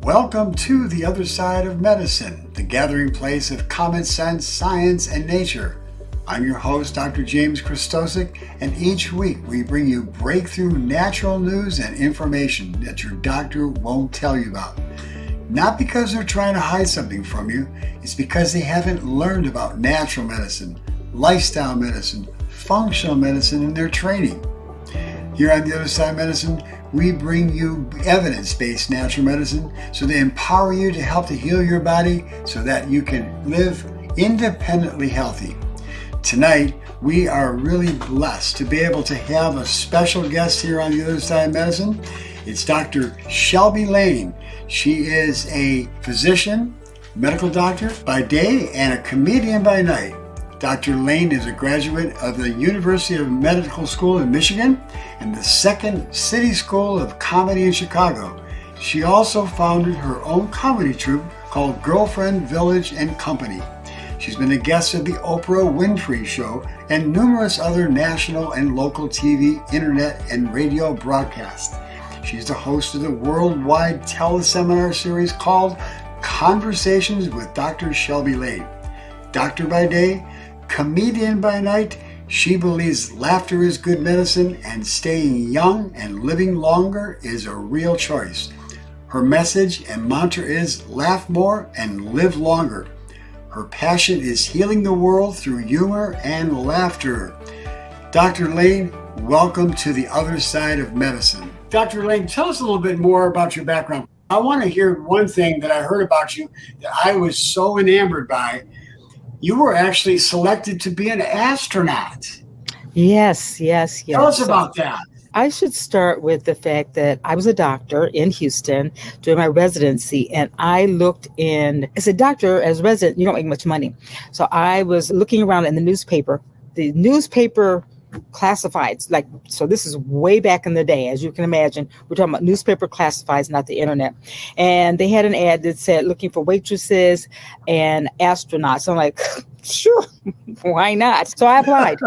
Welcome to the other side of medicine, the gathering place of common sense, science, and nature. I'm your host, Dr. James Christosic, and each week we bring you breakthrough natural news and information that your doctor won't tell you about. Not because they're trying to hide something from you, it's because they haven't learned about natural medicine, lifestyle medicine, functional medicine in their training. Here on the other side of medicine, we bring you evidence-based natural medicine so they empower you to help to heal your body so that you can live independently healthy. Tonight, we are really blessed to be able to have a special guest here on the other side of medicine. It's Dr. Shelby-Lane. She is a physician, medical doctor by day, and a comedian by night. Dr. Lane is a graduate of the University of Medical School in Michigan and the Second City School of Comedy in Chicago. She also founded her own comedy troupe called Girlfriend, Village, and Company. She's been a guest of the Oprah Winfrey Show and numerous other national and local TV, internet, and radio broadcasts. She's the host of the worldwide teleseminar series called Conversations with Dr. Shelby-Lane. Doctor by day, comedian by night, she believes laughter is good medicine and staying young and living longer is a real choice. Her message and mantra is laugh more and live longer. Her passion is healing the world through humor and laughter. Dr. Lane, welcome to the other side of medicine. Dr. Lane, tell us a little bit more about your background. I want to hear one thing that I heard about you that I was so enamored by. You were actually selected to be an astronaut. Yes. Tell us about that. I should start with the fact that I was a doctor in Houston doing my residency, and I looked in, as a doctor, as a resident, you don't make much money. So I was looking around in the newspaper classifieds, so this is way back in the day, as you can imagine. We're talking about newspaper classifieds, not the internet. And they had an ad that said looking for waitresses and astronauts. So I'm like, sure, why not? So I applied.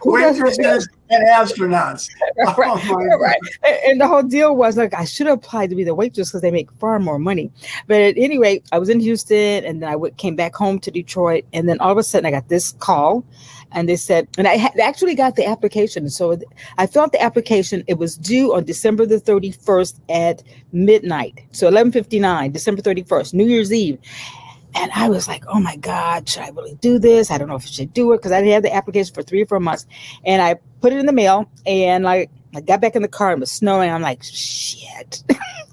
Waitresses and astronauts. Right. And the whole deal was like, I should have applied to be the waitress because they make far more money. But at any rate, I was in Houston, and then I came back home to Detroit. And then all of a sudden I got this call. And they said, and I actually got the application. So I filled out the application. It was due on December the 31st at midnight. So 11:59, December 31st, New Year's Eve. And I was like, oh my God, should I really do this? I don't know if I should do it because I didn't have the application for 3 or 4 months. And I put it in the mail, and I got back in the car and it was snowing. I'm like, shit.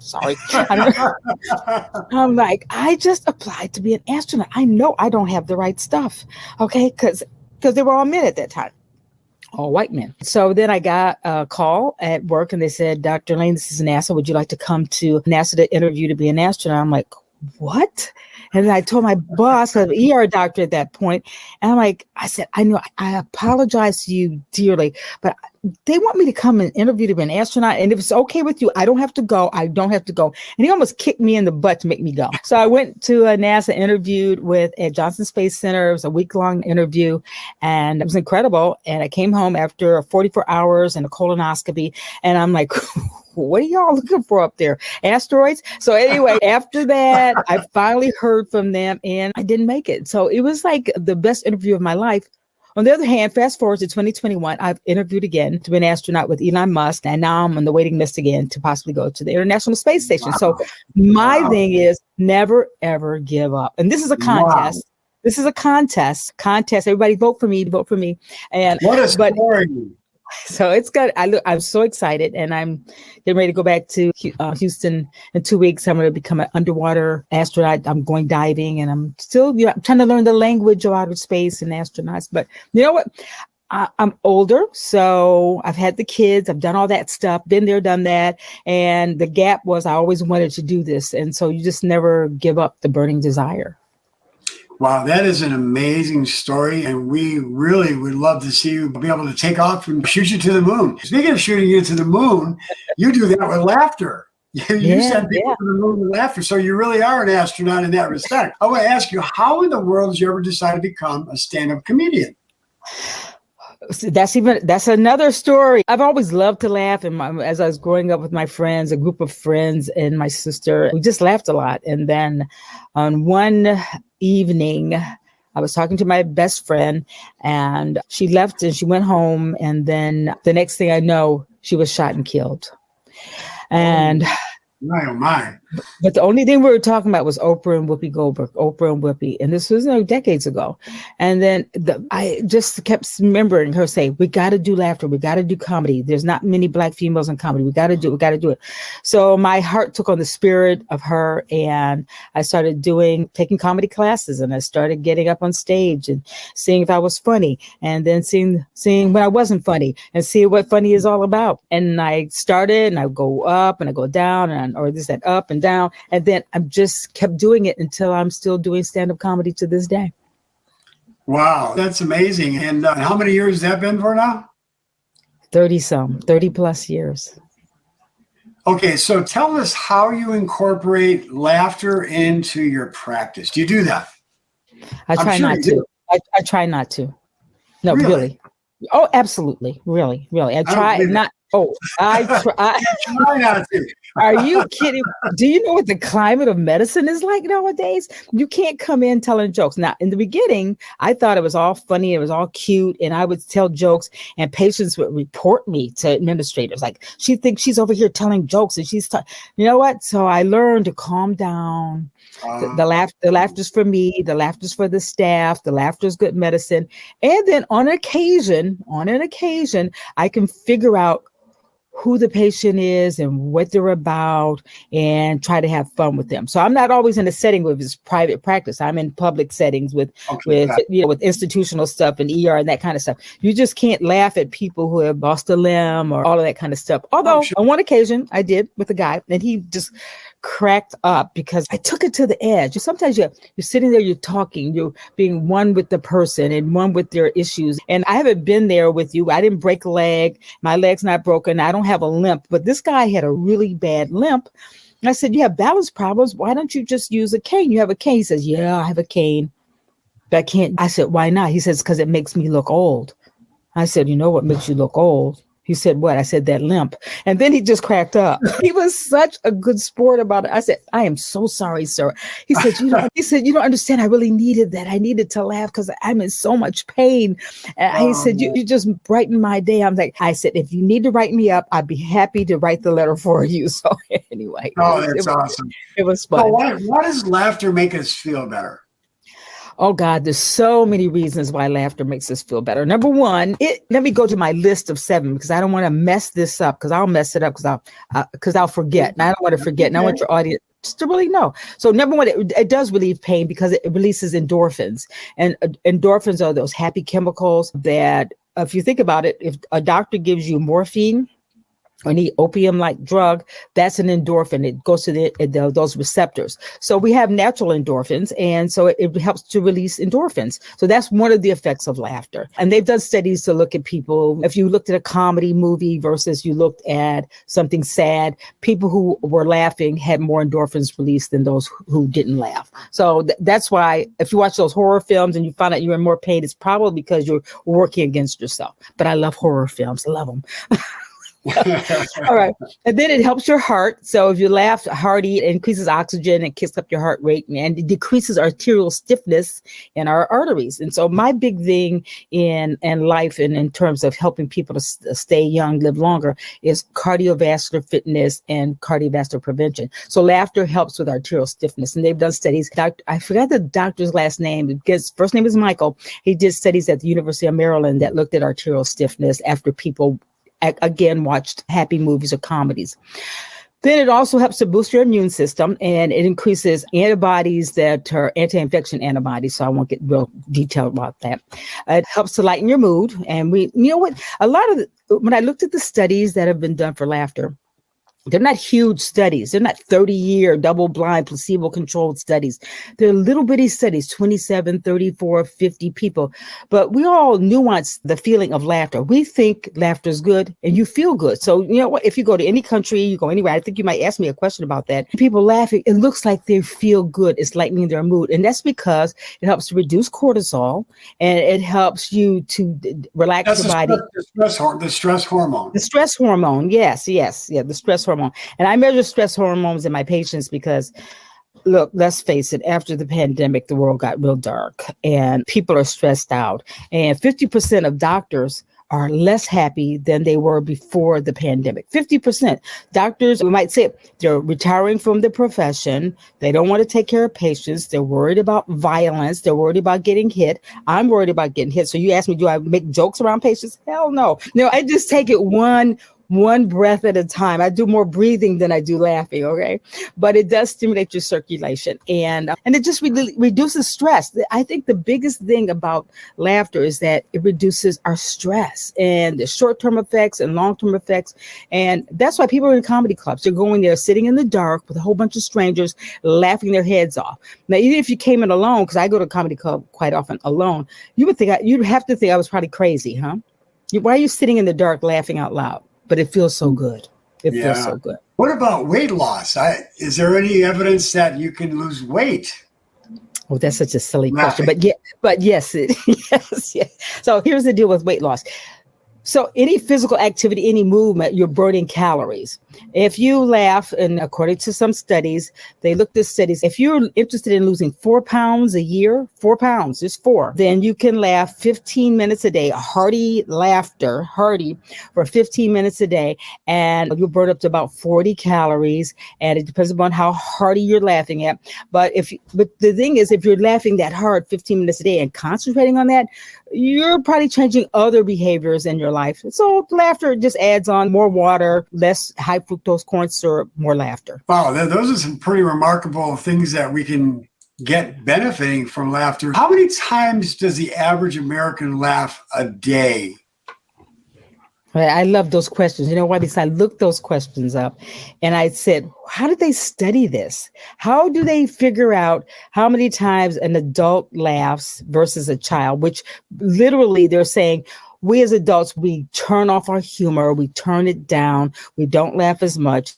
Sorry. I'm like, I just applied to be an astronaut. I know I don't have the right stuff. Okay. Because they were all men at that time, all white men. So then I got a call at work, and they said, Dr. Lane, this is NASA. Would you like to come to NASA to interview to be an astronaut? I'm like, what? And then I told my boss, an ER doctor at that point, and I said, I know, I apologize to you dearly, but they want me to come and interview to be an astronaut. And if it's okay with you, I don't have to go. I don't have to go. And he almost kicked me in the butt to make me go. So I went to NASA, interviewed at Johnson Space Center. It was a week-long interview, and it was incredible. And I came home after 44 hours and a colonoscopy. And I'm like, what are y'all looking for up there? Asteroids? So anyway, after that, I finally heard from them, and I didn't make it. So it was like the best interview of my life. On the other hand, fast forward to 2021, I've interviewed again to be an astronaut with Elon Musk, and now I'm on the waiting list again to possibly go to the International Space Station. Wow. So my thing is never, ever give up. And this is a contest. Wow. This is a contest. Everybody vote for me. And what a story. So it's good. I'm so excited, and I'm getting ready to go back to Houston in 2 weeks. I'm going to become an underwater astronaut. I'm going diving, and I'm still I'm trying to learn the language of outer space and astronauts. But you know what? I'm older, so I've had the kids. I've done all that stuff, been there, done that. And the gap was I always wanted to do this. And so you just never give up the burning desire. Wow, that is an amazing story, and we really would love to see you be able to take off and shoot you to the moon. Speaking of shooting you to the moon, you do that with laughter. You send people to the moon with laughter, so you really are an astronaut in that respect. I want to ask you, how in the world did you ever decide to become a stand-up comedian? So that's another story. I've always loved to laugh, and as I was growing up with my friends, a group of friends, and my sister, we just laughed a lot. And then on one evening, I was talking to my best friend, and she left and she went home. And then the next thing I know, she was shot and killed. And oh my. But the only thing we were talking about was Oprah and Whoopi Goldberg, Oprah and Whoopi. And this was decades ago. And then I just kept remembering her say, we got to do laughter. We got to do comedy. There's not many Black females in comedy. We got to do it. So my heart took on the spirit of her. And I started taking comedy classes. And I started getting up on stage and seeing if I was funny. And then seeing when I wasn't funny and see what funny is all about. And I started and I go up and I go down or this, that, up and down. And then I just kept doing it until I'm still doing stand-up comedy to this day. Wow, that's amazing. And how many years has that been for now? 30 plus years. Okay, so tell us how you incorporate laughter into your practice. Do you do that? I try not to. I try not to. No, really. Oh, absolutely. Really. I try not. Oh, I try not to. Are you kidding? Do you know what the climate of medicine is like nowadays? You can't come in telling jokes. Now, in the beginning, I thought it was all funny. It was all cute. And I would tell jokes and patients would report me to administrators. Like, she thinks she's over here telling jokes and you know what? So I learned to calm down. The laughter's for me. The laughter's for the staff. The laughter's good medicine. And then on an occasion, I can figure out who the patient is and what they're about and try to have fun with them. So I'm not always in a setting with this private practice. I'm in public settings with institutional stuff and ER and that kind of stuff. You just can't laugh at people who have lost a limb or all of that kind of stuff. Although on one occasion I did with a guy and he just cracked up because I took it to the edge. Sometimes you're sitting there, you're talking, you're being one with the person and one with their issues. And I haven't been there with you. I didn't break a leg. My leg's not broken. I don't have a limp, but this guy had a really bad limp. And I said, you have balance problems. Why don't you just use a cane? You have a cane. He says, yeah, I have a cane, but I can't. I said, why not? He says, because it makes me look old. I said, you know what makes you look old? He said, what? I said, that limp. And then he just cracked up. He was such a good sport about it. I said, I am so sorry, sir. He said, you don't understand. I really needed that. I needed to laugh because I'm in so much pain. And he said, you just brightened my day. I said, if you need to write me up, I'd be happy to write the letter for you. So anyway. That's awesome. It was fun. So why does laughter make us feel better? Oh God, there's so many reasons why laughter makes us feel better. Number one, let me go to my list of 7 because I don't want to mess this up because I'll mess it up because I'll forget. And I don't want to forget. And I want your audience to really know. So number one, it does relieve pain because it releases endorphins. And endorphins are those happy chemicals that, if you think about it, if a doctor gives you morphine, any opium-like drug, that's an endorphin. It goes to those receptors. So we have natural endorphins, and so it helps to release endorphins. So that's one of the effects of laughter. And they've done studies to look at people. If you looked at a comedy movie versus you looked at something sad, people who were laughing had more endorphins released than those who didn't laugh. So that's why if you watch those horror films and you find out you're in more pain, it's probably because you're working against yourself. But I love horror films. I love them. All right. And then it helps your heart. So if you laugh, hearty, it increases oxygen and kicks up your heart rate and it decreases arterial stiffness in our arteries. And so my big thing in life and in terms of helping people to stay young, live longer is cardiovascular fitness and cardiovascular prevention. So laughter helps with arterial stiffness. And they've done studies. I forgot the doctor's last name because first name is Michael. He did studies at the University of Maryland that looked at arterial stiffness after people again watched happy movies or comedies. Then it also helps to boost your immune system and it increases antibodies that are anti-infection antibodies. So I won't get real detailed about that. It helps to lighten your mood. And when I looked at the studies that have been done for laughter, They're not huge studies. They're not 30-year double-blind placebo-controlled studies. They're little bitty studies, 27, 34, 50 people. But we all nuance the feeling of laughter. We think laughter is good and you feel good. So, you know what? If you go to any country, you go anywhere, I think you might ask me a question about that. People laughing, it looks like they feel good. It's lightening their mood. And that's because it helps to reduce cortisol and it helps you to relax your body. The stress hormone. The stress hormone. Yes. Yeah, the stress hormone. And I measure stress hormones in my patients because, look, let's face it, after the pandemic, the world got real dark and people are stressed out. And 50% of doctors are less happy than they were before the pandemic. 50%. Doctors, we might say, they're retiring from the profession. They don't want to take care of patients. They're worried about violence. They're worried about getting hit. I'm worried about getting hit. So you ask me, do I make jokes around patients? Hell no. No, I just take it one breath at a time. I do more breathing than I do laughing, okay? But it does stimulate your circulation and it just reduces stress. I think the biggest thing about laughter is that it reduces our stress and the short-term effects and long-term effects. And that's why people are in comedy clubs. They're going there sitting in the dark with a whole bunch of strangers laughing their heads off. Now, even if you came in alone, because I go to a comedy club quite often alone, you'd have to think I was probably crazy, huh? Why are you sitting in the dark laughing out loud? But it feels so good. It feels so good. What about weight loss? Is there any evidence that you can lose weight? Oh, that's such a silly question. But yes. So here's the deal with weight loss. So any physical activity, any movement, you're burning calories. If you laugh, and according to some studies, they looked at studies, if you're interested in losing 4 pounds a year, 4 pounds, just 4, then you can laugh 15 minutes a day, hearty laughter for 15 minutes a day, and you'll burn up to about 40 calories. And it depends upon how hearty you're laughing at. But the thing is, if you're laughing that hard 15 minutes a day and concentrating on that, you're probably changing other behaviors in your life. So laughter just adds on more water, less high fructose corn syrup, more laughter. Wow, those are some pretty remarkable things that we can get benefiting from laughter. How many times does the average American laugh a day? I love those questions. You know why? Because I looked those questions up and I said, how did they study this? How do they figure out how many times an adult laughs versus a child? Which literally they're saying, we as adults, we turn off our humor, we turn it down, we don't laugh as much.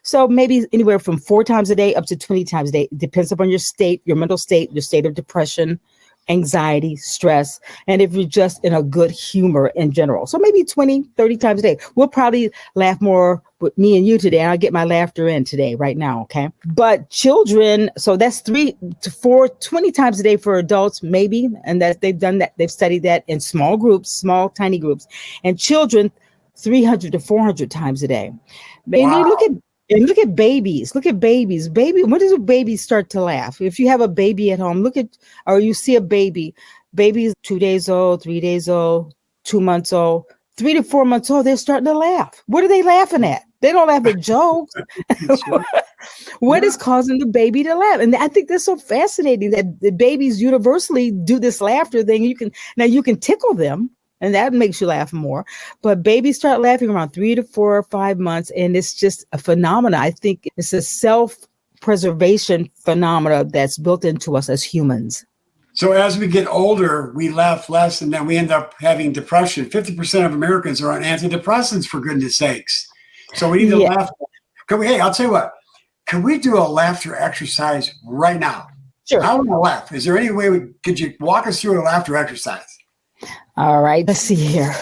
So maybe anywhere from 4 times a day up to 20 times a day. It depends upon your state, your mental state, your state of depression, anxiety, stress, and if you're just in a good humor in general. So maybe 20, 30 times a day. We'll probably laugh more with me and you today. And I'll get my laughter in today, right now, okay? But children, so that's 3 to 4, 20 times a day for adults, maybe. And that they've done that. They've studied that in small groups, small, tiny groups. And children, 300 to 400 times a day. And Wow. look at babies. When does a baby start to laugh? If you have a baby at home, or you see a baby's 2 days old, 3 days old, 2 months old, 3 to 4 months old, they're starting to laugh. What are they laughing at? They don't laugh at jokes. What is causing the baby to laugh? And I think that's so fascinating that the babies universally do this laughter thing. You can tickle them, and that makes you laugh more. But babies start laughing around 3 to 4 or 5 months, and it's just a phenomena. I think it's a self-preservation phenomena that's built into us as humans. So as we get older, we laugh less, and then we end up having depression. 50% of Americans are on antidepressants, for goodness sakes. So we need to laugh. Hey, I'll tell you what. Can we do a laughter exercise right now? Sure. How would I laugh? Is there any way could you walk us through a laughter exercise? All right, let's see here.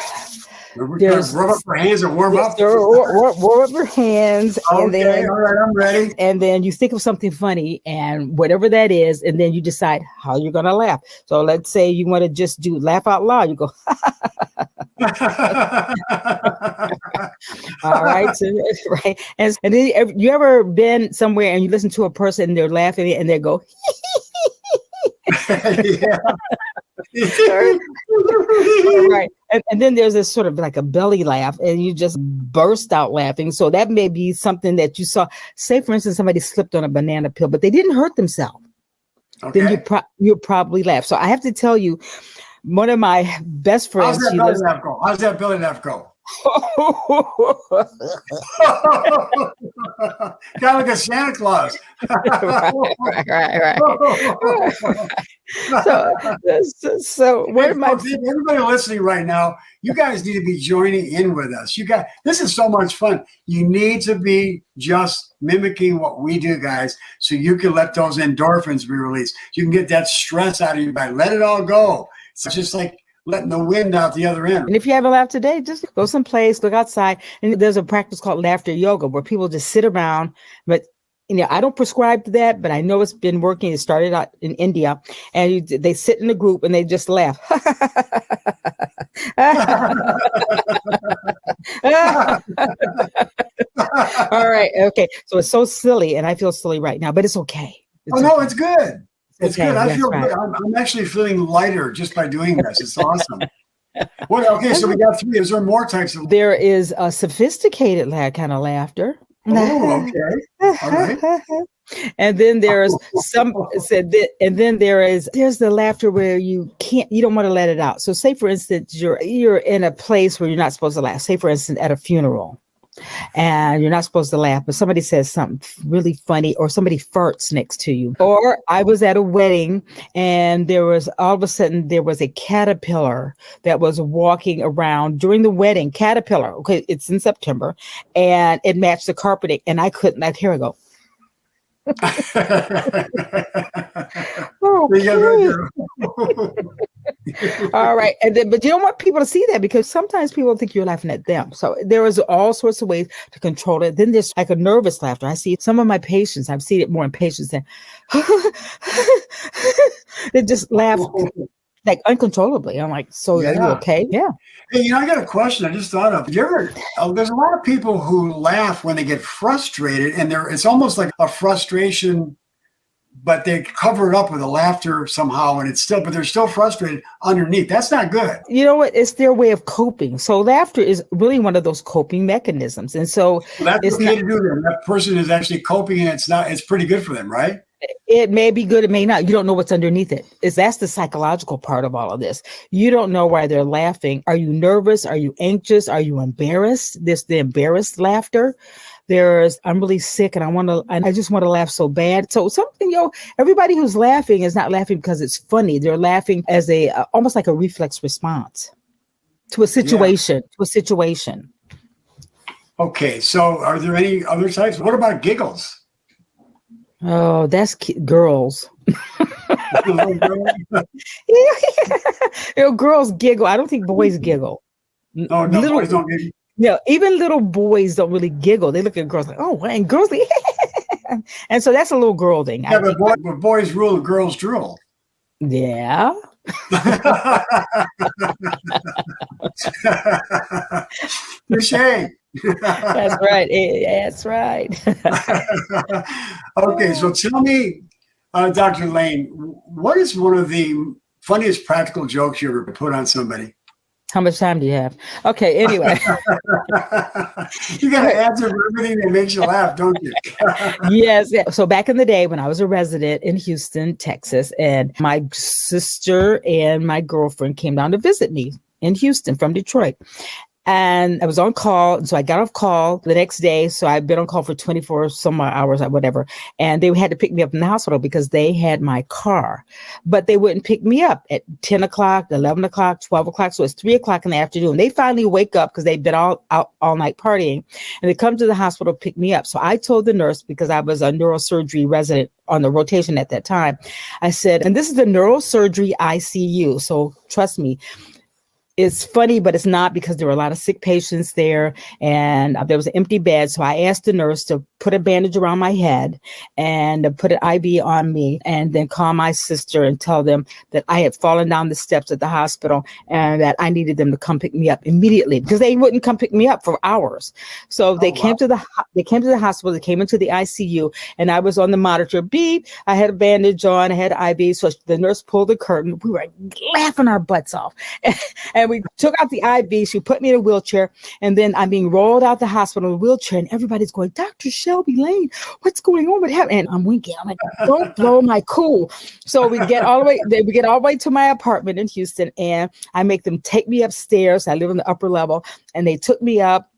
Rub up our hands or warm up? Warm up your hands. Okay, all right, I'm ready. And then you think of something funny and whatever that is, and then you decide how you're going to laugh. So let's say you want to just do laugh out loud. You go, all right. So, right. And then you ever been somewhere and you listen to a person and they're laughing and they go, Yeah. Right. And then there's this sort of like a belly laugh and you just burst out laughing. So that may be something that you saw. Say, for instance, somebody slipped on a banana peel, but they didn't hurt themselves. Okay. Then you'll probably laugh. So I have to tell you, one of my best friends. How's that belly laugh go? Kind of like a Santa Claus. Right. So one of my everybody listening right now, you guys need to be joining in with us. This is so much fun. You need to be just mimicking what we do, guys, so you can let those endorphins be released. You can get that stress out of your body. Let it all go. It's just like letting the wind out the other end. And if you haven't laughed today, just go someplace, look outside. And there's a practice called laughter yoga where people just sit around. But I don't prescribe to that, but I know it's been working. It started out in India, and they sit in a group and they just laugh. All right. Okay. So it's so silly, and I feel silly right now, but it's okay. It's good. It's okay. good. I feel right. good. I'm actually feeling lighter just by doing this. It's awesome. So we got 3. Is there more types of? There is a sophisticated kind of laughter. Oh, okay. All right. And then there's there's the laughter where you don't want to let it out. So say for instance, you're in a place where you're not supposed to laugh. Say for instance, at a funeral, and you're not supposed to laugh, but somebody says something really funny, or somebody farts next to you. Or I was at a wedding, and all of a sudden there was a caterpillar that was walking around during the wedding. Caterpillar. Okay, it's in September, and it matched the carpeting, and I couldn't. Here I go. All right. But you don't want people to see that, because sometimes people think you're laughing at them. So there is all sorts of ways to control it. Then there's like a nervous laughter. I see some of my patients, I've seen it more in patients than they just laugh like uncontrollably. I'm like, so are you okay? Yeah. Hey, I got a question I just thought of. There's a lot of people who laugh when they get frustrated, and it's almost like a frustration, but they cover it up with a laughter somehow, and but they're still frustrated underneath. That's not good. You know what? It's their way of coping. So laughter is really one of those coping mechanisms. And so that's okay to do that. That person is actually coping, and it's pretty good for them, right? It may be good, it may not. You don't know what's underneath it. That's the psychological part of all of this. You don't know why they're laughing. Are you nervous? Are you anxious? Are you embarrassed? There's the embarrassed laughter. There's, I'm really sick and I just want to laugh so bad. So everybody who's laughing is not laughing because it's funny. They're laughing as almost like a reflex response to a situation. Okay, so are there any other types? What about giggles? Oh, that's girls. Girls giggle. I don't think boys giggle. No, boys don't giggle. No, even little boys don't really giggle. They look at girls like, oh, and girls like, and so that's a little girl thing. Yeah, but boys rule, girls drool. Yeah. Touché. That's right. That's right. Okay, so tell me, Dr. Lane, what is one of the funniest practical jokes you ever put on somebody? How much time do you have? Okay, anyway. You got to answer for everything that makes you laugh, don't you? Yes. Yeah. So back in the day when I was a resident in Houston, Texas, and my sister and my girlfriend came down to visit me in Houston from Detroit. And I was on call. And so I got off call the next day. So I've been on call for 24 some hours or whatever. And they had to pick me up in the hospital because they had my car, but they wouldn't pick me up at 10 o'clock, 11 o'clock, 12 o'clock. So it's 3 o'clock in the afternoon. They finally wake up because they've been out all night partying, and they come to the hospital, pick me up. So I told the nurse, because I was a neurosurgery resident on the rotation at that time, I said, and this is the neurosurgery ICU. So trust me, it's funny, but it's not, because there were a lot of sick patients there, and there was an empty bed. So I asked the nurse to put a bandage around my head and to put an IV on me, and then call my sister and tell them that I had fallen down the steps at the hospital and that I needed them to come pick me up immediately, because they wouldn't come pick me up for hours. So they came to the They came to the hospital. They came into the ICU, and I was on the monitor. Beep. I had a bandage on. I had IV. So the nurse pulled the curtain. We were laughing our butts off, and we took out the IV. She put me in a wheelchair, and then I'm being rolled out the hospital in a wheelchair, and everybody's going, Dr. Shelby-Lane, what's going on? What happened? And I'm winking. I'm like, don't blow my cool. So we get all the way to my apartment in Houston, and I make them take me upstairs. I live on the upper level, and they took me up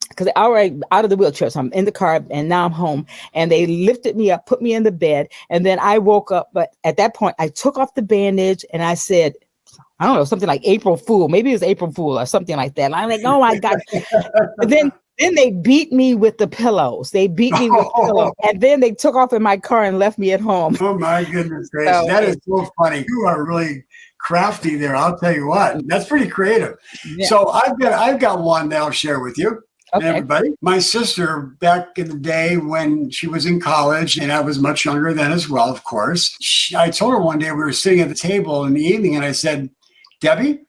because I already out of the wheelchair. So I'm in the car, and now I'm home, and they lifted me up, put me in the bed, and then I woke up. But at that point, I took off the bandage, and I said, I don't know, something like April Fool. Maybe it was April Fool or something like that. And I'm like, oh, I got. Then they beat me with the pillows. They beat me with pillows. And then they took off in my car and left me at home. Oh, my goodness gracious. So, that is so funny. You are really crafty there. I'll tell you what. That's pretty creative. Yeah. So I've got one that I'll share with you. Okay. And everybody. My sister, back in the day when she was in college, and I was much younger then as well, of course, I told her one day, we were sitting at the table in the evening, and I said, Debbie,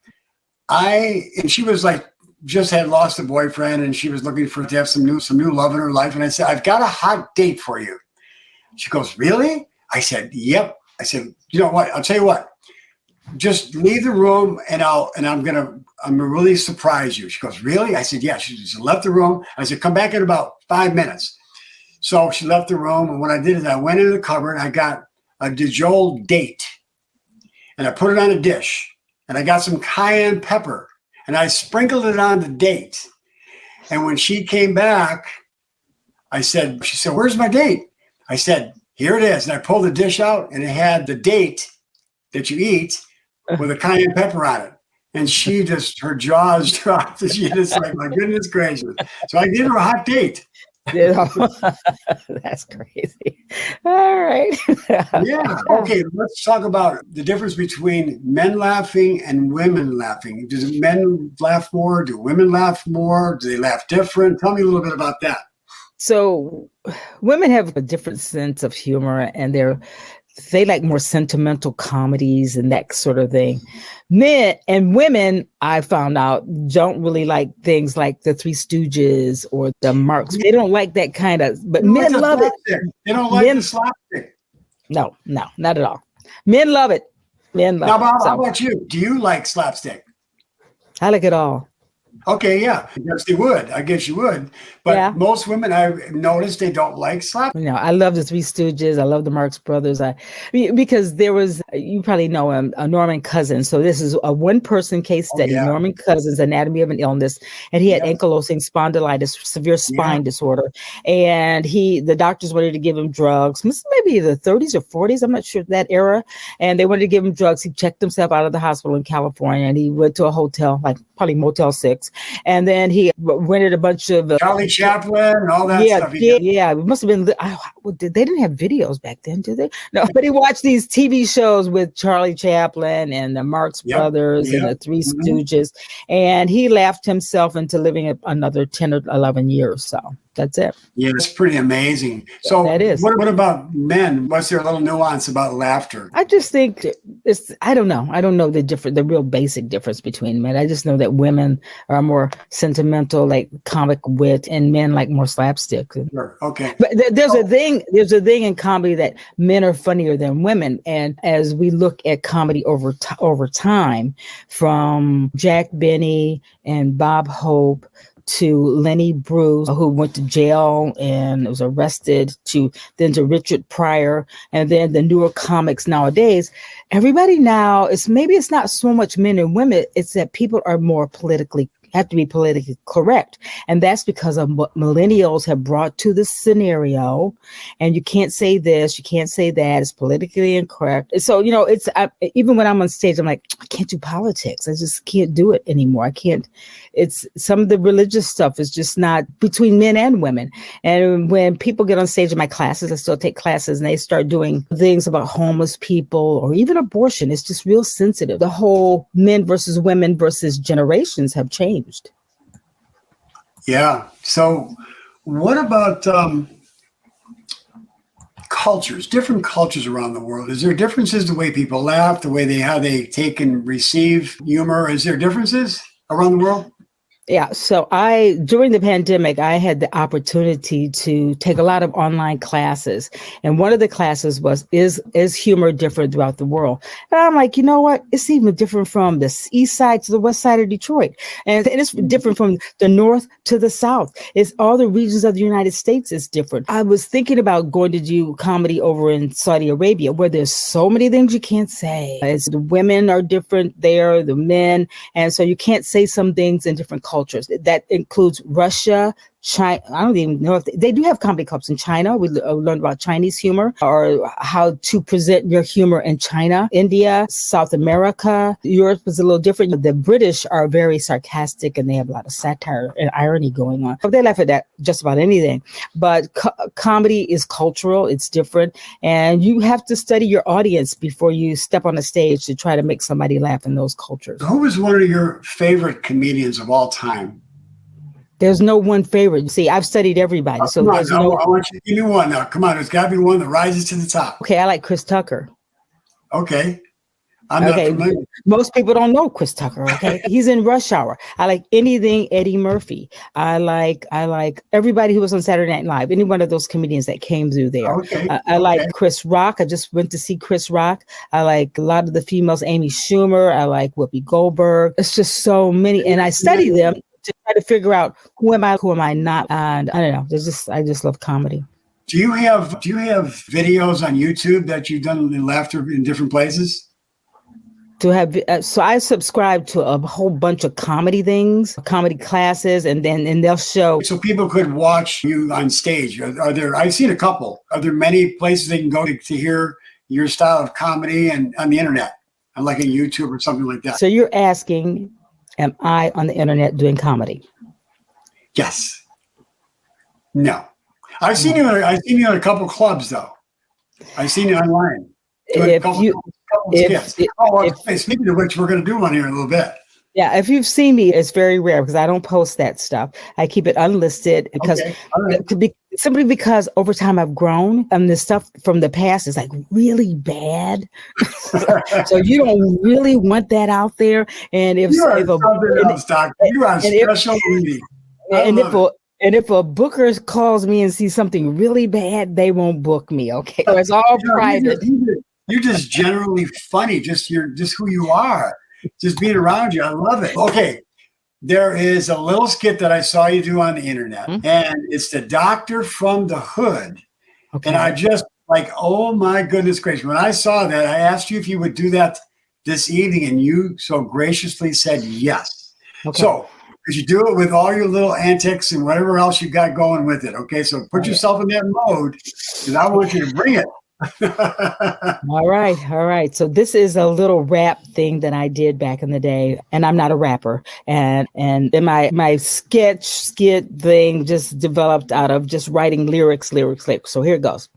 and she was like, just had lost a boyfriend, and she was looking to have some new love in her life. And I said, I've got a hot date for you. She goes, really? I said, yep. I said, you know what? I'll tell you what. Just leave the room, and I'm gonna really surprise you. She goes, really? I said, yeah. She just left the room. I said, come back in about 5 minutes. So she left the room, and what I did is I went into the cupboard. I got a DiGiorno date, and I put it on a dish. And I got some cayenne pepper, and I sprinkled it on the date. And when she came back, she said, where's my date? I said, here it is. And I pulled the dish out, and it had the date that you eat with a cayenne pepper on it. And she her jaws dropped. She just like, my goodness gracious. So I gave her a hot date. That's crazy. All right. Yeah. Okay. Let's talk about the difference between men laughing and women laughing. Does men laugh more? Do women laugh more? Do they laugh different? Tell me a little bit about that. So women have a different sense of humor, and they like more sentimental comedies and that sort of thing. Men and women, I found out, don't really like things like the Three Stooges or the Marx. They don't like that kind of, but men love it. They don't like the slapstick. No, not at all. Men love it. Men love it. How about you? Do you like slapstick? I like it all. Okay, yeah, I guess you would. But most women, I've noticed, they don't like slap. I love the Three Stooges. I love the Marx Brothers. Because there was, you probably know him, Norman Cousins. So this is a one-person case study. Norman Cousins, Anatomy of an Illness, and he had ankylosing spondylitis, severe spine disorder. And the doctors wanted to give him drugs. Maybe the 30s or 40s. I'm not sure that era. And they wanted to give him drugs. He checked himself out of the hospital in California, and he went to a hotel, like probably Motel 6. And then he rented a bunch of Charlie Chaplin and all that stuff. Yeah, it must have been. They didn't have videos back then, did they? No, but he watched these TV shows with Charlie Chaplin and the Marx Brothers and the Three Stooges, and he laughed himself into living another 10 or 11 years. So that's it. Yeah, it's pretty amazing. So that is. What about men? What's their little nuance about laughter? I just think I don't know. I don't know the real basic difference between men. I just know that women are more sentimental, like comic wit, and men like more slapstick. Sure. Okay. But there's a thing in comedy that men are funnier than women. And as we look at comedy over time, from Jack Benny and Bob Hope to Lenny Bruce, who went to jail and was arrested, to Richard Pryor, and then the newer comics nowadays, everybody now it's not so much men and women, it's that people are more have to be politically correct. And that's because of what millennials have brought to the scenario. And you can't say this, you can't say that, it's politically incorrect. So, even when I'm on stage, I'm like, I can't do politics. I just can't do it anymore. I can't. It's some of the religious stuff is just not between men and women. And when people get on stage in my classes, I still take classes, and they start doing things about homeless people or even abortion, it's just real sensitive. The whole men versus women versus generations have changed. Yeah. So what about cultures, different cultures around the world? Is there differences the way people laugh, the way how they take and receive humor? Is there differences around the world? Yeah. So during the pandemic, I had the opportunity to take a lot of online classes. And one of the classes is humor different throughout the world? And I'm like, you know what? It's even different from the east side to the west side of Detroit. And it's different from the north to the south. It's all the regions of the United States is different. I was thinking about going to do comedy over in Saudi Arabia, where there's so many things you can't say. The women are different there, the men. And so you can't say some things in different cultures. That includes Russia, China. I don't even know if they do have comedy clubs in China. We learned about Chinese humor or how to present your humor in China, India, South America. Europe is a little different. The British are very sarcastic and they have a lot of satire and irony going on. They laugh at that just about anything. But comedy is cultural. It's different. And you have to study your audience before you step on a stage to try to make somebody laugh in those cultures. Who was one of your favorite comedians of all time? There's no one favorite. See, I've studied everybody. So I there's no. I want you to give me one now. Come on, there's got to be one that rises to the top. Okay, I like Chris Tucker. Okay. I'm not familiar. Most people don't know Chris Tucker. Okay, he's in Rush Hour. I like anything Eddie Murphy. I like everybody who was on Saturday Night Live. Any one of those comedians that came through there. Okay. I like Chris Rock. I just went to see Chris Rock. I like a lot of the females. Amy Schumer. I like Whoopi Goldberg. It's just so many, and I study them to try to figure out who am I not. And I don't know. I just love comedy. Do you have videos on YouTube that you've done in laughter in different places? So I subscribe to a whole bunch of comedy things, comedy classes, and they'll show. So people could watch you on stage. Are there? I've seen a couple. Are there many places they can go to hear your style of comedy and on the internet, on like a YouTube or something like that? So you're asking, am I on the internet doing comedy? Yes. No. I've seen you in a couple clubs though. I've seen you online. Speaking of which, we're going to do one here in a little bit. Yeah, if you've seen me, it's very rare because I don't post that stuff. I keep it unlisted because simply because over time I've grown and the stuff from the past is like really bad. So you don't really want that out there. And if you are special meeting. And if a booker calls me and sees something really bad, they won't book me. Okay, so it's all private. You're just generally funny. You're just who you are. Just being around you, I love it. Okay, there is a little skit that I saw you do on the internet, and it's the Doctor from the Hood. Okay. And I just like, oh my goodness gracious! When I saw that, I asked you if you would do that this evening, and you so graciously said yes. Okay. So. Because you do it with all your little antics and whatever else you got going with it. Okay, so put yourself in that mode, because I want you to bring it. All right. So this is a little rap thing that I did back in the day, and I'm not a rapper. And then my skit thing just developed out of just writing lyrics. So here it goes.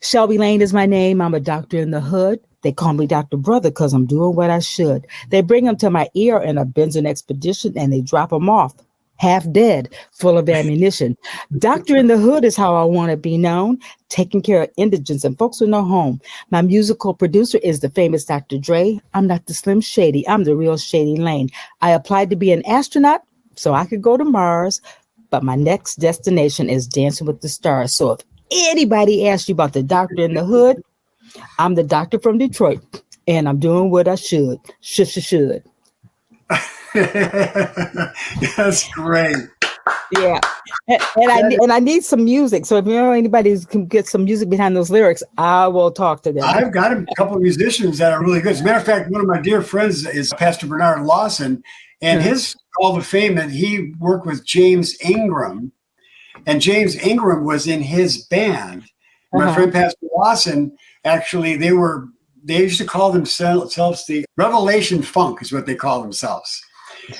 Shelby-Lane is my name. I'm a doctor in the hood. They call me Dr. Brother because I'm doing what I should. They bring him to my ear in a Benson expedition and they drop him off, half dead, full of ammunition. Doctor in the Hood is how I want to be known, taking care of indigents and folks with no home. My musical producer is the famous Dr. Dre. I'm not the Slim Shady. I'm the real Shady Lane. I applied to be an astronaut so I could go to Mars, but my next destination is Dancing with the Stars. So if anybody asks you about the Doctor in the Hood, I'm the doctor from Detroit, and I'm doing what I should. Should. That's great. Yeah, and I need some music. So if you know anybody who can get some music behind those lyrics, I will talk to them. I've got a couple of musicians that are really good. As a matter of fact, one of my dear friends is Pastor Bernard Lawson, and his Hall of Fame, and he worked with James Ingram, and James Ingram was in his band. My friend Pastor Lawson. Actually, they used to call themselves the Revelation Funk is what they call themselves.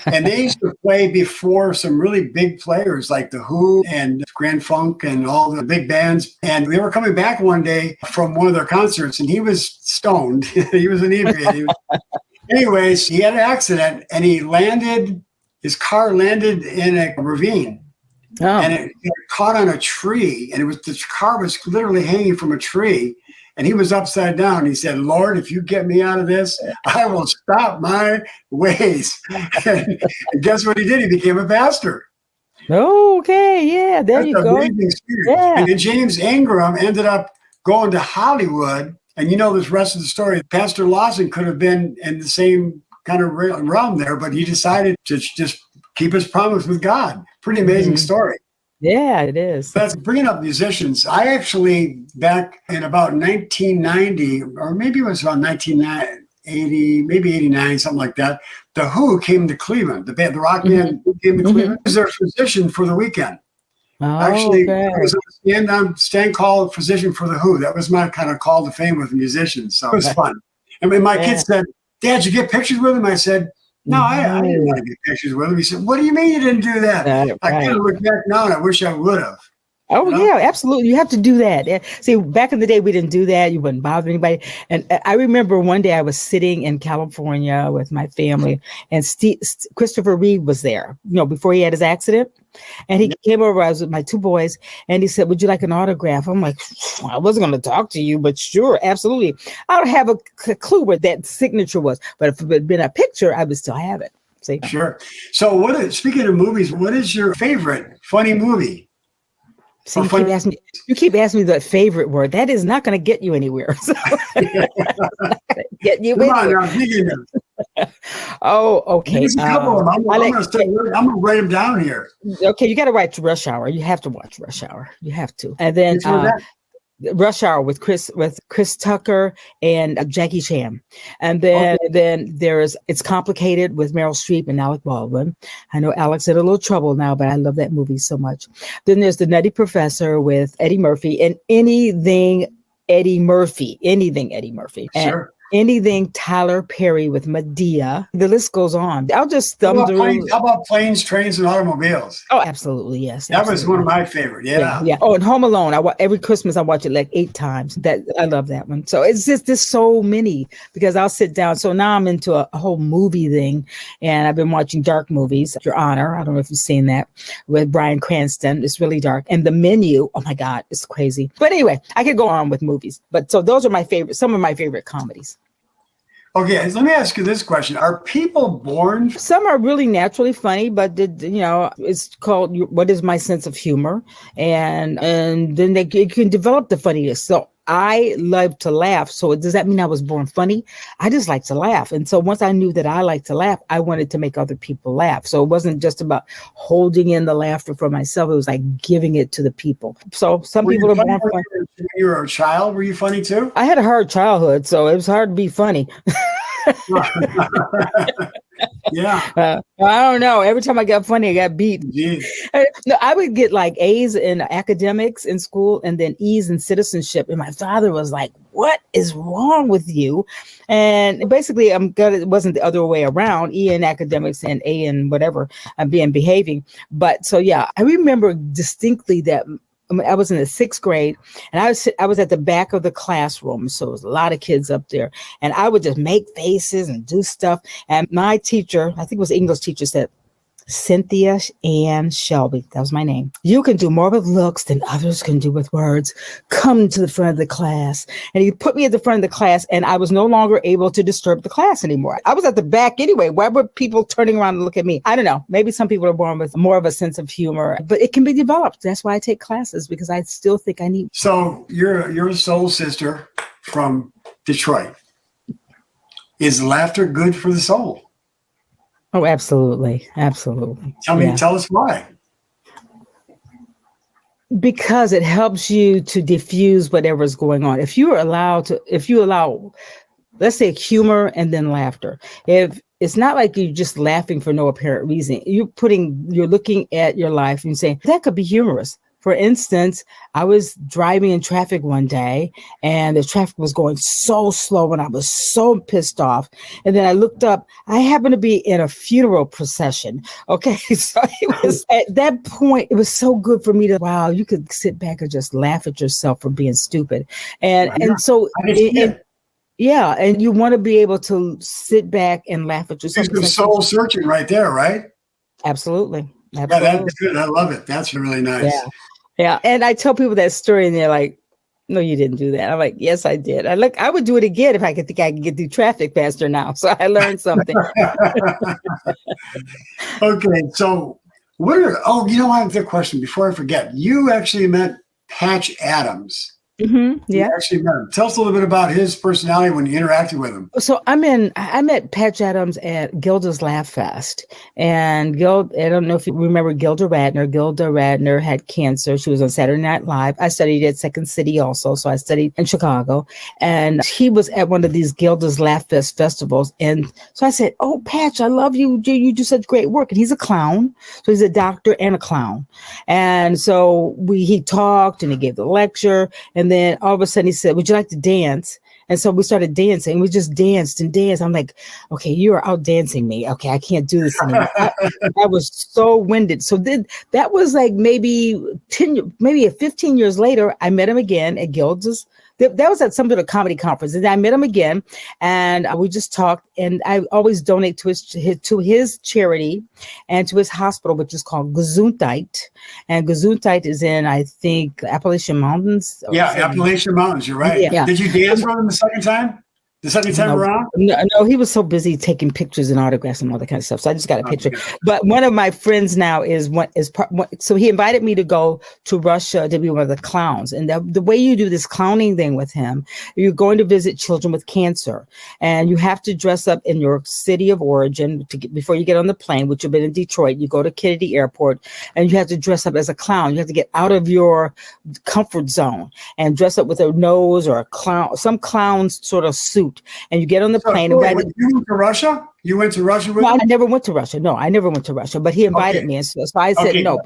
And they used to play before some really big players like The Who and Grand Funk and all the big bands. And they were coming back one day from one of their concerts and he was stoned. He was inebriated. Anyways, he had an accident and his car landed in a ravine. Oh. And it caught on a tree and the car was literally hanging from a tree. and he was upside down. He said, Lord, if you get me out of this, I will stop my ways. And guess what he did? He became a pastor. Okay, yeah, there That's you an go. amazing experience. Yeah. And then James Ingram ended up going to Hollywood. And you know this rest of the story. Pastor Lawson could have been in the same kind of realm there, but he decided to just keep his promise with God. Pretty amazing story. Yeah, it is. That's bringing up musicians. I actually, back in about 1990, or maybe it was around 1980, maybe 89, something like that, The Who came to Cleveland. The band, the rock band came to Cleveland. I was their physician for the weekend. Actually, I was a stand call physician for The Who. That was my kind of call to fame with musicians. So it was fun. And when my kids said, Dad, did you get pictures with him? I said, no, I didn't want to get pictures with him. He said, what do you mean you didn't do that? I kind of look back now and I wish I would have. Oh, yeah, absolutely. You have to do that. See, back in the day, we didn't do that. You wouldn't bother anybody. And I remember one day I was sitting in California with my family, and Christopher Reeve was there, before he had his accident. And he came over, I was with my two boys, and he said, would you like an autograph? I'm like, I wasn't going to talk to you, but sure, absolutely. I don't have a clue what that signature was, but if it had been a picture, I would still have it. See? Sure. So speaking of movies, what is your favorite funny movie? See, you keep asking me the favorite word. That is not going to get you anywhere. So. Get you Come on now, Oh, okay. There's a couple of them. I'm going to write them down here. Okay, you got to watch Rush Hour. You have to watch Rush Hour. You have to. And then Rush Hour with Chris Tucker and Jackie Chan. And then there's It's Complicated with Meryl Streep and Alec Baldwin. I know Alec's in a little trouble now, but I love that movie so much. Then there's The Nutty Professor with Eddie Murphy, and anything Eddie Murphy. Sure. Anything Tyler Perry with Medea. The list goes on. I'll just thumb through. How about Planes, Trains, and Automobiles? Oh, absolutely, yes. That was one of my favorite. Yeah. Oh, and Home Alone. Every Christmas I watch it like 8 times. That I love that one. So it's just there's so many, because I'll sit down. So now I'm into a whole movie thing, and I've been watching dark movies. Your Honor. I don't know if you've seen that with Bryan Cranston. It's really dark. And The Menu. Oh my God, it's crazy. But anyway, I could go on with movies. But so those are my favorite. Some of my favorite comedies. Okay, let me ask you this question. Are people born? Some are really naturally funny, but it's called What is My Sense of Humor? And then you can develop the funniness. So I love to laugh. So does that mean I was born funny? I just like to laugh. And so once I knew that I like to laugh, I wanted to make other people laugh. So it wasn't just about holding in the laughter for myself. It was like giving it to the people. So some people are born funny. When you were a child, were you funny too? I had a hard childhood, so it was hard to be funny. Yeah. I don't know. Every time I got funny, I got beat. No, I would get like A's in academics in school and then E's in citizenship. And my father was like, what is wrong with you? And basically, I'm glad it wasn't the other way around, E in academics and A in whatever I'm behaving. But so, yeah, I remember distinctly that I was in the 6th grade, and I was at the back of the classroom. So it was a lot of kids up there, and I would just make faces and do stuff. And my teacher, I think it was English teacher, said, Cynthia Ann Shelby, that was my name. You can do more with looks than others can do with words. Come to the front of the class. And he put me at the front of the class, and I was no longer able to disturb the class anymore. I was at the back anyway. Why were people turning around and look at me? I don't know. Maybe some people are born with more of a sense of humor, but it can be developed. That's why I take classes, because I still think I need. So you're a soul sister from Detroit. Is laughter good for the soul? Oh, absolutely. Absolutely. Tell us why. Because it helps you to diffuse whatever's going on. If you allow, let's say, humor and then laughter, if it's not like you're just laughing for no apparent reason, you're looking at your life and saying that could be humorous. For instance, I was driving in traffic one day, and the traffic was going so slow, and I was so pissed off. And then I looked up. I happened to be in a funeral procession. Okay, so it was at that point, it was so good for me to, wow, you could sit back and just laugh at yourself for being stupid. And so, yeah, and you want to be able to sit back and laugh at yourself. It's soul searching right there, right? Absolutely. Yeah, that's good. I love it. That's really nice. Yeah. And I tell people that story, and they're like, No, you didn't do that. I'm like, yes, I did. I would do it again if I could think I could get through traffic faster now. So I learned something. Okay, so you know, I have a question before I forget. You actually met Patch Adams. You Yeah. actually met him. Tell us a little bit about his personality when you interacted with him. So I met Patch Adams at Gilda's Laugh Fest. And I don't know if you remember Gilda Radner. Gilda Radner had cancer. She was on Saturday Night Live. I studied at Second City also. So I studied in Chicago. And he was at one of these Gilda's Laugh Fest festivals. And so I said, "Oh, Patch, I love you. You do such great work." And he's a clown. So he's a doctor and a clown. And so he talked and he gave the lecture. And then all of a sudden he said, "Would you like to dance?" And so we started dancing. We just danced and danced. I'm like, "Okay, you are out dancing me. Okay, I can't do this anymore." I was so winded. So that was like maybe 15 years later, I met him again at Gilda's. That was at some sort of comedy conference. And I met him again and we just talked. And I always donate to his charity and to his hospital, which is called Gesundheit. And Gesundheit is in, I think, Appalachian Mountains. Yeah, Appalachian Mountains. You're right. Yeah. Did you dance with him the second time? The second time around? No, he was so busy taking pictures and autographs and all that kind of stuff. So I just got a picture. But one of my friends now so he invited me to go to Russia to be one of the clowns. And the way you do this clowning thing with him, you're going to visit children with cancer. And you have to dress up in your city of origin before you get on the plane, which you've been in Detroit. You go to Kennedy Airport and you have to dress up as a clown. You have to get out of your comfort zone and dress up with a nose or some clown's sort of suit. And you get on the plane. You went to Russia? You went to Russia with him? I never went to Russia. No, I never went to Russia. But he invited me. And so I said no.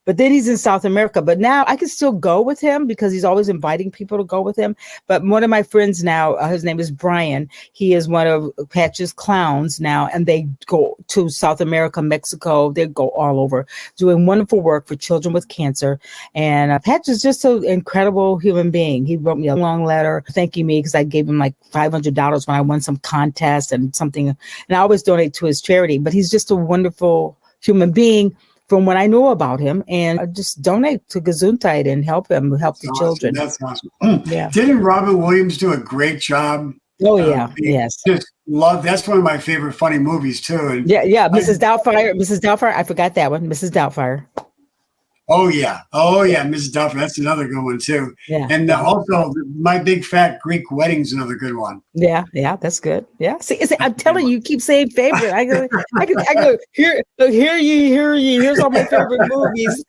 But then he's in South America. But now I can still go with him because he's always inviting people to go with him. But one of my friends now, his name is Brian. He is one of Patch's clowns now. And they go to South America, Mexico. They go all over doing wonderful work for children with cancer. And Patch is just an incredible human being. He wrote me a long letter thanking me because I gave him like $500 when I won some contest and something. And I always donate to his charity. But he's just a wonderful human being from what I know about him, and I just donate to Gesundheit and help the children. That's awesome. Yeah. Didn't Robin Williams do a great job? Oh yeah, yes. Just love. That's one of my favorite funny movies too. And yeah. Mrs. Doubtfire. I forgot that one. Mrs. Doubtfire. Oh yeah, Mrs. Duffy. That's another good one too. Yeah, and also My Big Fat Greek Wedding's another good one. Yeah, that's good. Yeah, see, I'm telling you, keep saying favorite. I go. Here's all my favorite movies.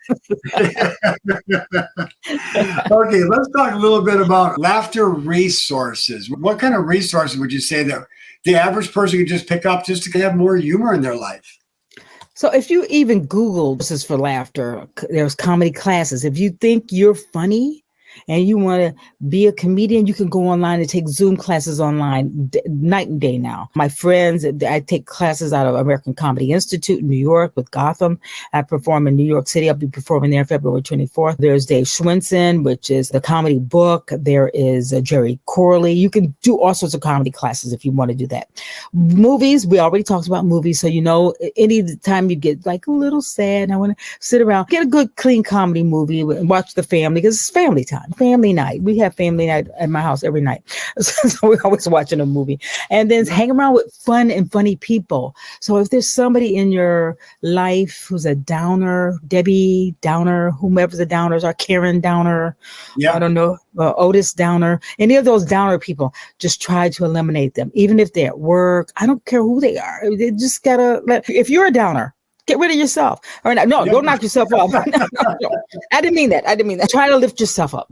Okay, let's talk a little bit about laughter resources. What kind of resources would you say that the average person could just pick up just to have more humor in their life? So if you even Google "this is for laughter," there's comedy classes. If you think you're funny and you want to be a comedian, you can go online and take Zoom classes online night and day now. My friends, I take classes out of American Comedy Institute in New York with Gotham. I perform in New York City. I'll be performing there February 24th. There's Dave Schwinson, which is the comedy book. There is Jerry Corley. You can do all sorts of comedy classes if you want to do that. Movies, we already talked about movies. So, any time you get like a little sad, I want to sit around, get a good, clean comedy movie and watch the family because it's family time. Family night. We have family night at my house every night. So we're always watching a movie. And then hang around with fun and funny people. So if there's somebody in your life who's a downer, Debbie Downer, whomever the downers are, Karen Downer, I don't know, Otis Downer, any of those downer people, just try to eliminate them. Even if they're at work, I don't care who they are. They just gotta if you're a downer, get rid of yourself. Or no, don't knock yourself off. No. I didn't mean that. Try to lift yourself up.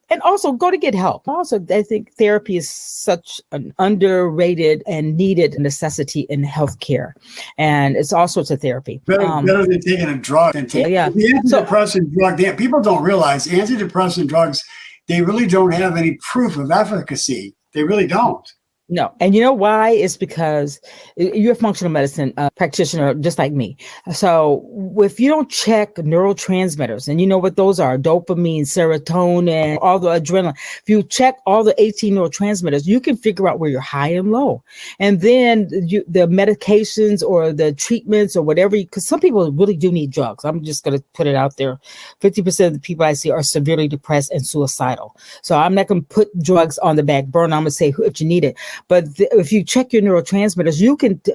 And also go to get help. Also, I think therapy is such an underrated and needed necessity in healthcare. And it's all sorts of therapy. Better than taking a drug. The antidepressant drug, people don't realize antidepressant drugs, they really don't have any proof of efficacy. They really don't. No. And you know why? It's because you're a functional medicine practitioner, just like me. So if you don't check neurotransmitters, and you know what those are, dopamine, serotonin, all the adrenaline, if you check all the 18 neurotransmitters, you can figure out where you're high and low. And then the medications or the treatments or whatever, because some people really do need drugs. I'm just going to put it out there. 50% of the people I see are severely depressed and suicidal. So I'm not going to put drugs on the back burner. I'm going to say if you need it. But if you check your neurotransmitters,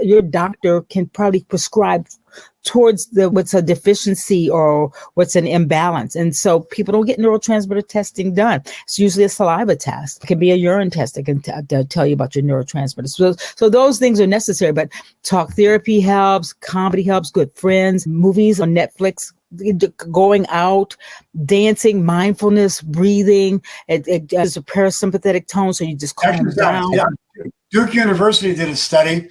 your doctor can probably prescribe towards what's a deficiency or what's an imbalance. And so people don't get neurotransmitter testing done. It's usually a saliva test. It can be a urine test that can tell you about your neurotransmitters. So those things are necessary, but talk therapy helps, comedy helps, good friends, movies on Netflix, going out, dancing, mindfulness, breathing. It gives a parasympathetic tone, so you just calm down. Yeah. Duke University did a study,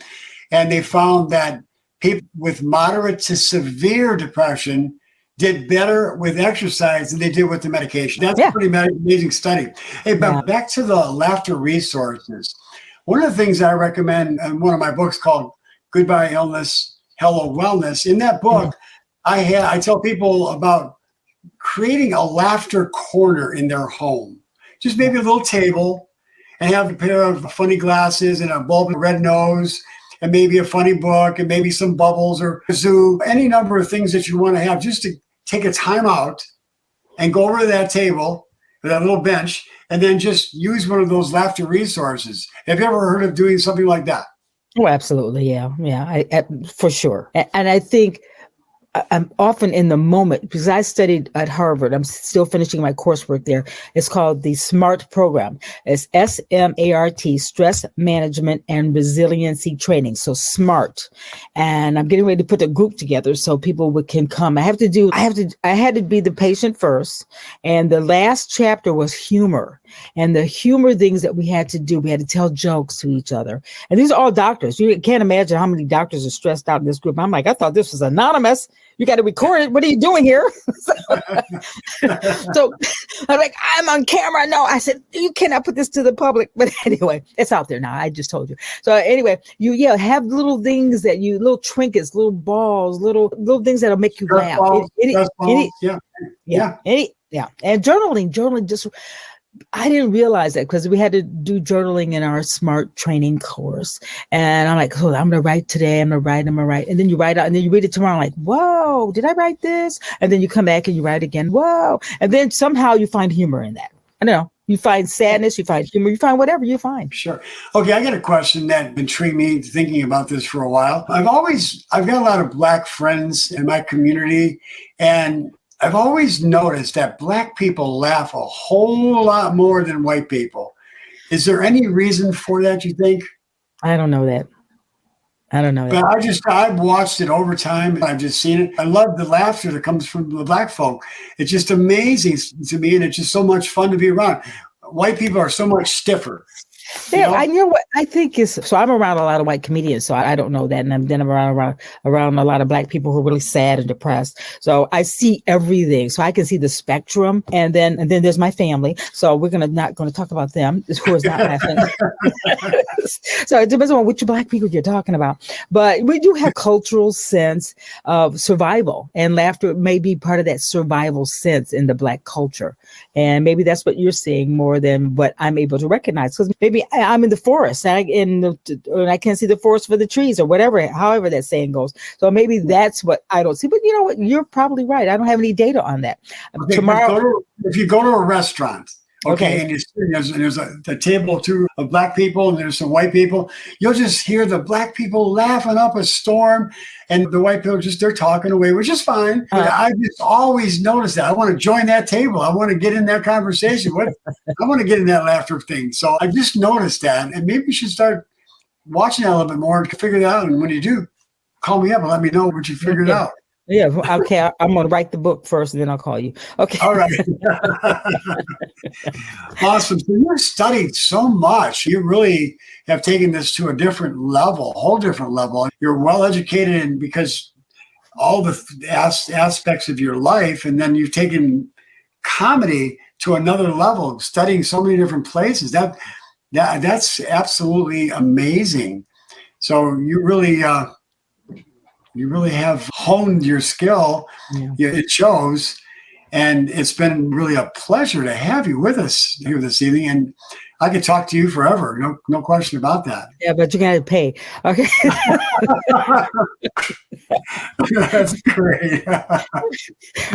and they found that people with moderate to severe depression did better with exercise than they did with the medication. That's a pretty amazing study. Hey, but back to the laughter resources. One of the things I recommend in one of my books called Goodbye Illness, Hello Wellness, in that book, I tell people about creating a laughter corner in their home. Just maybe a little table, and have a pair of funny glasses and a bulb red nose, and maybe a funny book, and maybe some bubbles or a zoo, any number of things that you want to have, just to take a time out and go over to that table or that little bench, and then just use one of those laughter resources. Have you ever heard of doing something like that? Oh, absolutely. Yeah. For sure. And I think I'm often in the moment, because I studied at Harvard. I'm still finishing my coursework there. It's called the SMART program. It's SMART, Stress Management and Resiliency Training. So SMART. And I'm getting ready to put a group together so people can come. I had to be the patient first. And the last chapter was humor. And the humor things that we had to do, we had to tell jokes to each other. And these are all doctors. You can't imagine how many doctors are stressed out in this group. I'm like, I thought this was anonymous. You got to record it. What are you doing here? So I'm like, I'm on camera. No, I said, you cannot put this to the public. But anyway, it's out there now. I just told you. So anyway, have little things little trinkets, little balls, little things that'll make you laugh. And journaling just, I didn't realize that, because we had to do journaling in our SMART training course. And I'm like, I'm going to write today. I'm going to write. And then you write out, and then you read it tomorrow. I'm like, whoa, did I write this? And then you come back and you write again. Whoa. And then somehow you find humor in that. I don't know. You find sadness, you find humor, you find whatever you find. Sure. Okay. I got a question that intrigued me thinking about this for a while. I've got a lot of Black friends in my community, and I've always noticed that Black people laugh a whole lot more than white people. Is there any reason for that, you think? I don't know that. But I've watched it over time. I've just seen it. I love the laughter that comes from the Black folk. It's just amazing to me, and it's just so much fun to be around. White people are so much stiffer. Yeah, I know what I think is. So I'm around a lot of white comedians, so I don't know that, and then I'm around a lot of Black people who are really sad and depressed. So I see everything. So I can see the spectrum, and then there's my family. So we're not going to talk about them. Who is not laughing? So it depends on which Black people you're talking about. But we do have cultural sense of survival, and laughter may be part of that survival sense in the Black culture. And maybe that's what you're seeing more than what I'm able to recognize, because maybe I'm in the forest and I can't see the forest for the trees or whatever, however that saying goes. So maybe that's what I don't see. But you know what? You're probably right. I don't have any data on that. Okay, tomorrow, if you go to a restaurant, and there's a table of Black people and there's some white people, you'll just hear the Black people laughing up a storm, and the white people they're talking away, which is fine. I just always notice that. I want to join that table. I want to get in that conversation. I want to get in that laughter thing. So I just noticed that, and maybe you should start watching that a little bit more and figure it out. And when you do, call me up and let me know what you figured out. Yeah. Okay. I'm going to write the book first, and then I'll call you. Okay. All right. Awesome. So you've studied so much. You really have taken this to a different level, a whole different level. You're well educated, and because all the aspects of your life, and then you've taken comedy to another level, studying so many different places. That's absolutely amazing. So you really have honed your skill. Yeah. It shows. And it's been really a pleasure to have you with us here this evening. And I could talk to you forever. No question about that. Yeah, but you got to pay. Okay. That's great. All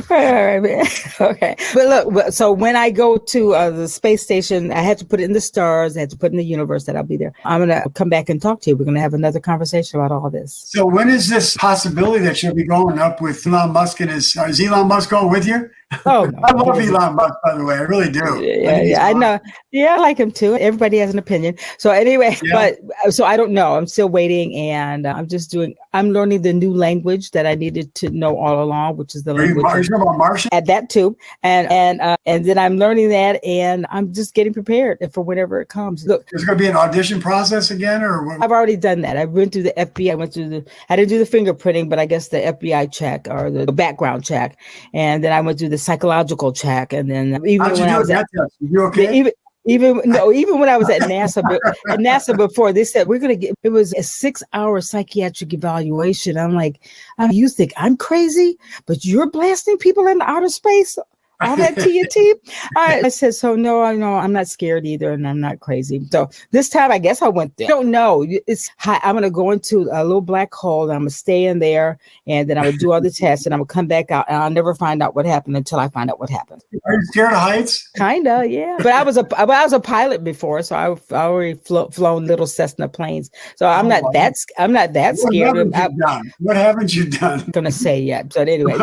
right. Okay. But look, so when I go to the space station, I had to put it in the stars. I had to put in the universe that I'll be there. I'm going to come back and talk to you. We're going to have another conversation about all this. So when is this possibility that you'll be going up with Elon Musk and is Elon Musk going with you? Oh, no. I love Elon Musk, by the way. I really do. Yeah, I know. Yeah, I like him too. Everybody has an opinion. So anyway, but so I don't know. I'm still waiting, and I'm learning the new language that I needed to know all along, which is the language. Are you talking about Martian? At that too, and then I'm learning that, and I'm just getting prepared for whenever it comes. Look, there's going to be an audition process again, or what? I've already done that. I went through the FBI. I didn't do the fingerprinting, but I guess the FBI check or the background check, and then I went through the psychological check, and then even when I was at, you okay? Even when I was at NASA before, they said it was a 6-hour psychiatric evaluation. I'm like, you think I'm crazy, but you're blasting people into outer space? All that TNT. I said, so no, I'm not scared either, and I'm not crazy. So this time, I guess I went there. I don't know. I'm going to go into a little black hole, and I'm going to stay in there, and then I'm going to do all the tests, and I'm going to come back out, and I'll never find out what happened until I find out what happened. Are you scared of heights? Kinda, yeah. But I was a pilot before, so I already flown little Cessna planes. So I'm not that scared. What haven't you done? I'm gonna say yet, but anyway.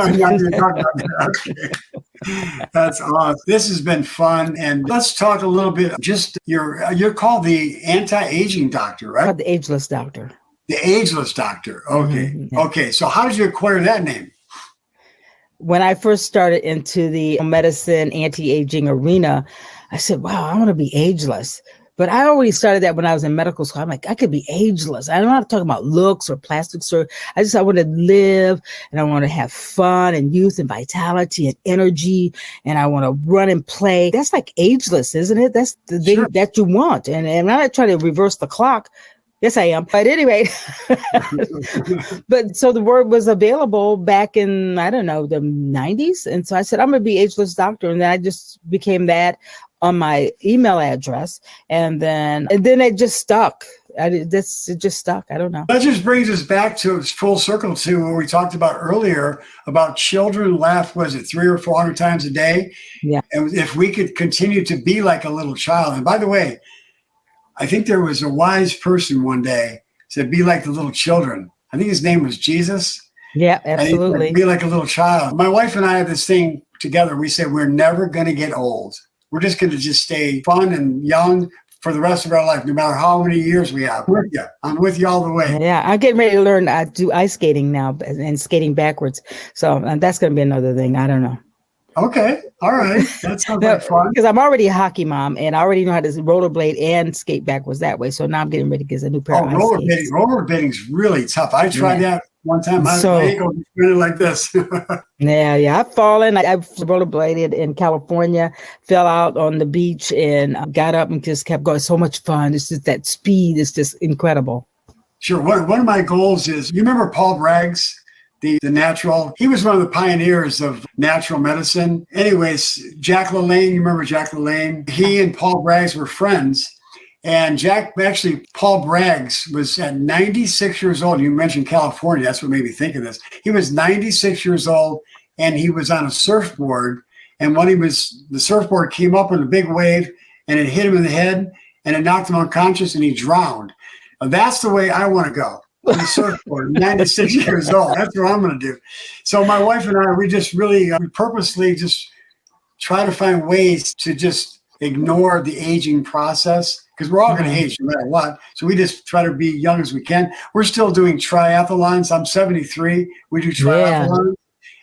That's awesome. This has been fun, and let's talk a little bit. Just you're called the anti-aging doctor, right? The ageless doctor. The ageless doctor. Okay. Mm-hmm, yeah. Okay. So how did you acquire that name? When I first started into the medicine anti-aging arena, I said, "Wow, I want to be ageless." But I already started that when I was in medical school. I'm like, I could be ageless. I don't want to talk about looks or plastic surgery. I want to live, and I want to have fun and youth and vitality and energy, and I want to run and play. That's like ageless, isn't it? That's the thing that you want. And I'm not trying to reverse the clock. Yes, I am. But anyway, but so the word was available back in, I don't know, the 90s. And so I said, I'm going to be ageless doctor. And then I just became that on my email address. And then it just stuck. It just stuck. I don't know. That just brings us back to full circle to what we talked about earlier about children laugh, was it 300 or 400 times a day? Yeah. And if we could continue to be like a little child. And by the way, I think there was a wise person one day said, be like the little children. I think his name was Jesus. Yeah, absolutely. Be like a little child. My wife and I have this thing together. We say we're never going to get old. We're just going to just stay fun and young for the rest of our life, no matter how many years we have. I'm with you all the way. Yeah, I'm getting ready to learn. I do ice skating now and skating backwards. So that's going to be another thing. I don't know. Okay. All right. That sounds like fun. Because I'm already a hockey mom, and I already know how to rollerblade and skate backwards that way. So now I'm getting ready to get a new pair of ice skates. Rollerblading's really tough. I tried that one time. My ankle was really like this. Yeah. I've fallen. I've rollerbladed in California, fell out on the beach, and got up and just kept going. So much fun. It's just that speed is just incredible. Sure. One of my goals is, you remember Paul Bragg's? The natural. He was one of the pioneers of natural medicine. Anyways, Jack LaLanne, you remember Jack LaLanne? He and Paul Braggs were friends. And Paul Braggs was at 96 years old. You mentioned California. That's what made me think of this. He was 96 years old, and he was on a surfboard. And the surfboard came up in a big wave, and it hit him in the head, and it knocked him unconscious, and he drowned. Now, that's the way I want to go. On the surfboard, 96 years old. That's what I'm going to do. So my wife and I, we just really purposely just try to find ways to just ignore the aging process, because we're all going to age no matter what. So we just try to be young as we can. We're still doing triathlons. I'm 73. We do triathlons. Yeah.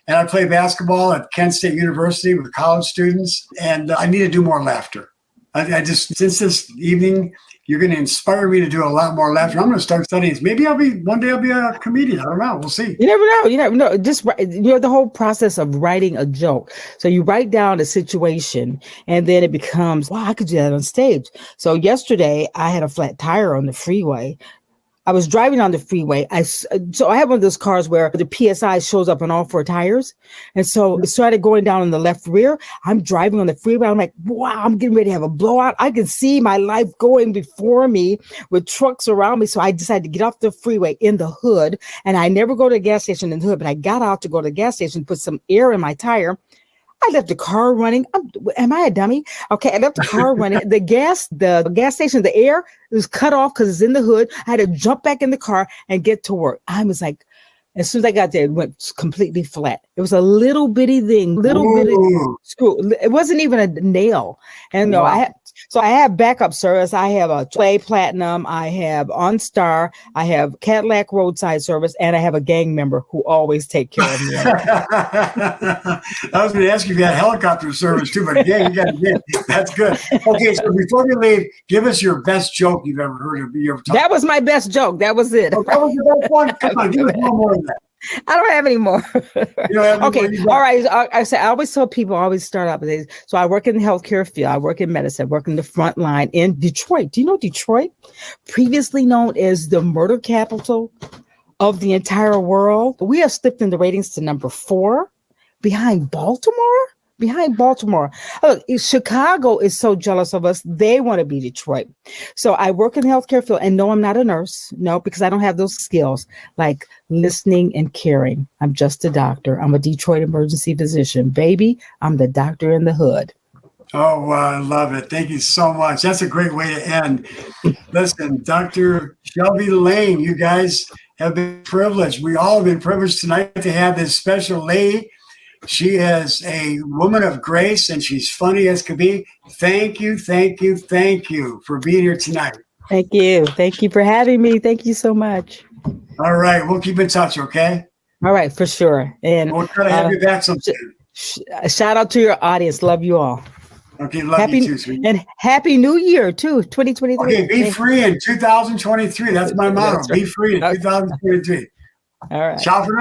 And I play basketball at Kent State University with college students. And I need to do more laughter. I just, since this evening, you're going to inspire me to do a lot more laughter. I'm going to start studying. Maybe one day I'll be a comedian. I don't know. We'll see. You never know. You never know. Just the whole process of writing a joke. So you write down a situation, and then it becomes, wow, I could do that on stage. So yesterday I had a flat tire on the freeway. I was driving on the freeway. So I have one of those cars where the PSI shows up on all four tires. And so it started going down in the left rear. I'm driving on the freeway. I'm like, wow, I'm getting ready to have a blowout. I can see my life going before me with trucks around me. So I decided to get off the freeway in the hood. And I never go to a gas station in the hood, but I got out to go to the gas station, put some air in my tire. I left the car running. Am I a dummy? Okay, I left the car running. The gas station, the air was cut off because it's in the hood. I had to jump back in the car and get to work. I was like, as soon as I got there, it went completely flat. It was a little bitty thing, bitty screw. It wasn't even a nail. And wow. I have backup service. I have a Play Platinum. I have OnStar. I have Cadillac Roadside Service, and I have a gang member who always take care of me. I was going to ask you if you had helicopter service too, but yeah, you got it. That's good. Okay, so before we leave, give us your best joke you've ever heard of. That was my best joke. That was it. Oh, that was the best one. Come on, give us one more of that. I don't have any more. You don't have okay. All right. I always tell people, I always start out with this. So I work in the healthcare field. I work in medicine. I work in the front line in Detroit. Do you know Detroit? Previously known as the murder capital of the entire world. We have slipped in the ratings to number 4 behind Baltimore. Look, Chicago is so jealous of us. They want to be Detroit. So I work in the healthcare field, and no, I'm not a nurse. No, because I don't have those skills like listening and caring. I'm just a doctor. I'm a Detroit emergency physician. Baby, I'm the doctor in the hood. Oh, I love it. Thank you so much. That's a great way to end. Listen, Dr. Shelby-Lane, you guys have been privileged. We all have been privileged tonight to have this special lady. She is a woman of grace, and she's funny as could be. Thank you for being here tonight. Thank you. Thank you for having me. Thank you so much. All right. We'll keep in touch, okay? All right, for sure. And we'll try to have you back sometime. Shout out to your audience. Love you all. Okay, love you too, sweetie. And Happy New Year, too, 2023. Okay, be free in 2023. That's my motto. That's right. Be free in 2023. All right. Ciao for now.